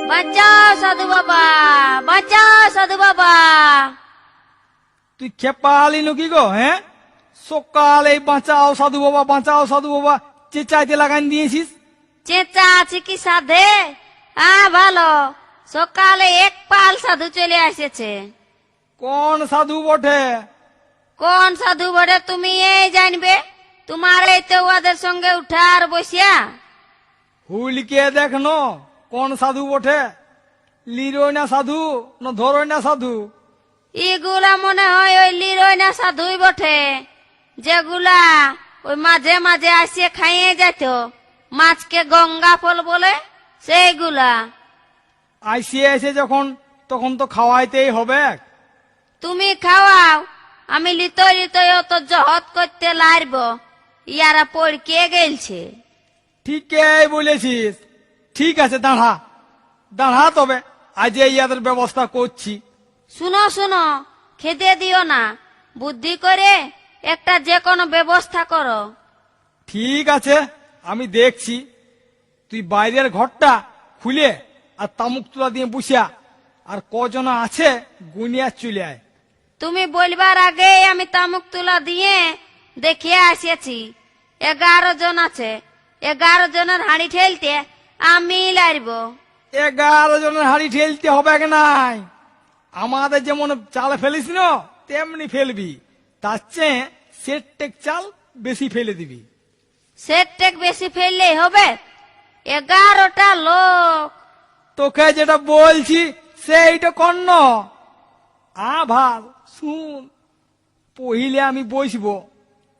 বাঁচাও সাধু বাবা, বাঁচাও সাধু বাবা। তুই খেপা আলি নাকি গো? হ্যাঁ, সকালে বাঁচাও সাধু বাবা, বাঁচাও সাধু বাবা চেঁচাইতে লাগান দিয়েছিস। চেঁচা আছে কি সাধে? ভালো, সকালে এক পাল সাধু চলে এসেছে। কোন সাধু বটে? কোন সাধু বটে তুমি এই জানবে? তোমার এই তো ওদের সঙ্গে উঠার বসিয়া। হুলকে দেখনো কোন সাধু বটে, লিরোয় না সাধু না ধরোয় না সাধু? এগুলা মনে হয় ওই লিরোয়না সাধুই বটে, যেগুলা ওই মাঝে মাঝে আসিয়ে খাইয়ে যেত মাছকে গঙ্গা ফল বলে, সেইগুলা। আইসিয়ে এসে যখন তখন তো খাওয়াইতেই হবে। তুমি খাওয়াও, আমি লিতই লিতই অত জহত করতে লারব, ইয়ারা পড়কে গেলছে। ঠিকই বলেছিস। ঠিক আছে, দাঁড়া দাঁড়া, তবে আজ ইয়াদের ব্যবস্থা করছি। শুনো শুনো, খেতে দিও না, বুদ্ধি করে একটা যে কোনো ব্যবস্থা করো। ঠিক আছে, আমি দেখছি। তুই বাইরের ঘরটা খুলে আর তামুক তুলা দিয়ে বসিয়া, আর কজন আছে গুনিয়া চলে আয়। তুমি বলবার আগে আমি তামুক তুলা দিয়ে দেখিয়ে আসিয়াছি 11 জন আছে। 11 জনের হাঁড়ি ঠেলতে আমি লারব। 11 জনের হাড়ি ঠেলতে হবে নাই, আমাদের যেমন চাল ফেলিস না তেমনি ফেলবি, তার চেয়ে সেট টেক চাল বেশি ফেলে দিবি। সেট টেক বেশি ফেললেই হবে? 11টা লোক। তোকে যেটা বলছি সেইটা কর্ণ। ভাল শুন, পহিলে আমি বসবো,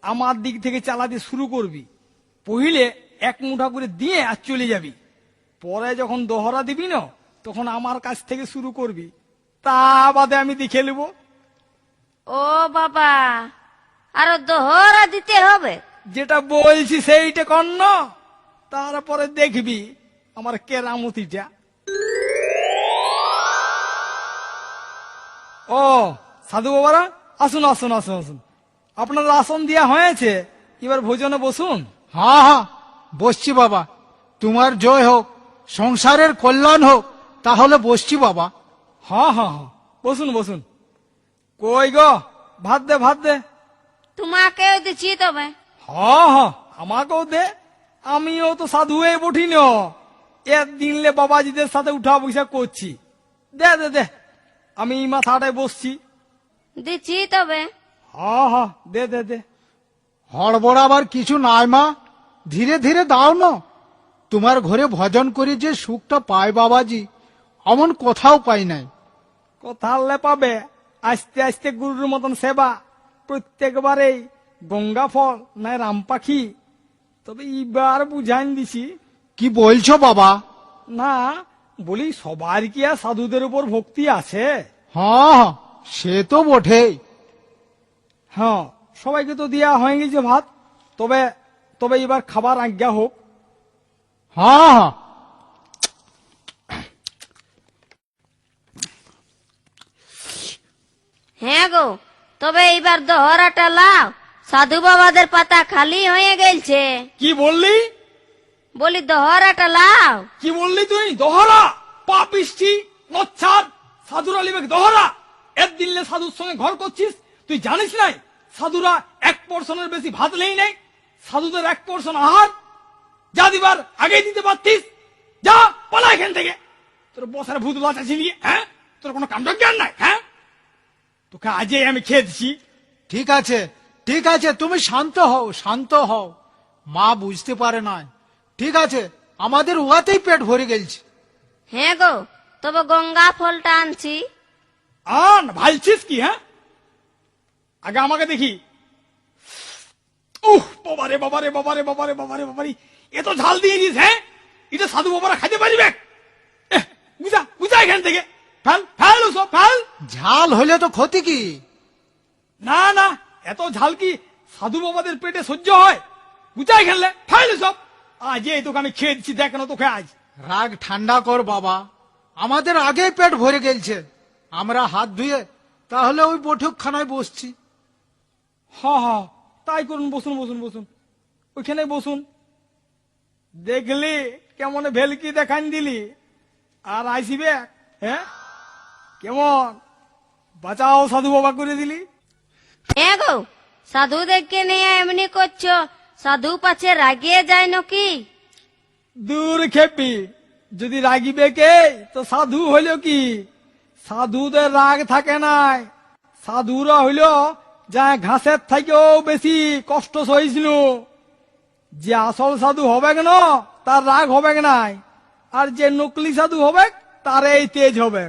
আমার দিক থেকে চালাতে শুরু করবি। পহিলে এক মুঠা করে দিয়ে আর চলে যাবি। পরে যখন দোহরা দিবি না তখন আমার কাছ থেকে শুরু করবি, তা বাদে আমি দেখে নেব। ও বাবা, আরো দোহরা দিতে হবে? যেটা বলছি সেইটা কর্ণ, তারপরে দেখবি আমার কেরামতিটা। ও সাধু বাবারা, আসুন আসুন আসুন আসুন, আপনার আসন দেওয়া হয়েছে, এবার ভোজনে বসুন। হ্যাঁ হ্যাঁ, বসছি বাবা। তোমার জয় হোক, সংসারের কল্যাণ হোক, তাহলে বসছি বাবা। হ্যাঁ হ্যাঁ হ্যাঁ, বসুন বসুন। কই গো, ভাত দে ভাত দে। তোমাকেও দিচ্ছি তবে। হ্যাঁ হ্যাঁ, আমাকেও দে, আমিও তো সাধু হয়ে বঠি ন, দিনলে বাবাজিদের সাথে উঠা বসা করছি। দে দে দে, আমি মাথাটায় বসছি। দিচ্ছি তবে। হ্যাঁ হ্যাঁ, দে দে দে। হড়বড় আবার কিছু নাই মা, ধীরে ধীরে দাও না। তোমার ঘরে ভজন করে যে সুখটা পায় বাবাজি, অমন কোথাও পাই নাই। কোথালে পাবে? আস্তে আস্তে গুরুর মতন সেবা, প্রত্যেকবারেই গঙ্গা ফল নাই রাম পাখি। তবে এবার বুঝাইন দিছি। কি বলছো বাবা? না, বলি সবার কি আর সাধুদের উপর ভক্তি আছে? হ্যাঁ হ্যাঁ, সে তো বটেই। হ্যাঁ, সবাইকে তো দেয়া হয়ে গেছে ভাত। তবে তবে এবার খাবার আজ্ঞা হোক। হ্যাঁ হ্যাঁ, হ্যাঁ গো, তবে এইবার দোহরাটা লাও, সাধু বাবাদের পাতা খালি হয়ে গেলছে। কি বললি? বলি দোহরাটা লাও। কি বললি তুই? দোহরা? পাপিষ্টি নচ্ছার, সাধুরা লিবে দোহরা? দিনলে সাধুর সঙ্গে ঘর করছিস? তুই জানিস নাই সাধুরা 1 পোর্শনের বেশি ভাত নেই নাই? সাধুদের 1 পোর্শন আহার যা দিবার আগেই দিতে পারতিস। যা পালা এখান থেকে, তোর বসার ভূত লাচাছি নিয়ে। হ্যাঁ, তোর কোনো কাণ্ড জ্ঞান নাই? হ্যাঁ, তোকে আজই আমি খেয়ে দিচ্ছি। ঠিক আছে ঠিক আছে, তুমি শান্ত হও শান্ত হও। মা বুঝতে পারে নাই। ঠিক আছে, আমাদের উহাতেই পেট ভরে গেছে। হ্যাঁ গো, তবে গঙ্গা ফলটা আনছি। আন, ভালছিস কি? হ্যাঁ, আগে আমাকে দেখি। বাবারে বাবারে বাবারে বাবারে বাবারে বাবারে, এত ঝাল দিয়ে দিস? হ্যাঁ, এটা সাধু বাবারা খাইতে পারবে? বুঝা বুঝা এখান থেকে, ফেল ফেল সব ফেল। ঝাল হলে তো ক্ষতি কি? না না, এত ঝাল কি সাধু বাবাদের পেটে সহ্য হয়? বুঝাই খেললে ফেল সব। আজ এই তোকে আমি খেয়ে দিচ্ছি, দেখ না তোকে আজ। রাগ ঠান্ডা কর বাবা, আমাদের আগেই পেট ভরে গেছে। আমরা হাত ধুয়ে তাহলে ওই বৈঠকখানায় বসছি। হ্যাঁ হ্যাঁ, তাই করুন, বসুন বসুন বসুন, ওইখানে বসুন। দেখলি কেমন ভেলকি দেখান দিলি? আর আইসিবে, হ্যাঁ কেমন বাঁচাও সাধু বাবা করে দিলি। হ্যাঁ গো, সাধুদেরকে নিয়ে এমনি করছো, সাধু পাছে রাগিয়ে যায় নাকি? দূর খেপি, যদি রাগিবে কে তো সাধু হইল কি? সাধুদের রাগ থাকে নাই, সাধুরা হইল যা ঘাসের থেকেও বেশি কষ্ট সহিছিল। যে আসল সাধু হবে না তার রাগ হবে নাই, আর যে নকলি সাধু হবে তার এই তেজ হবে।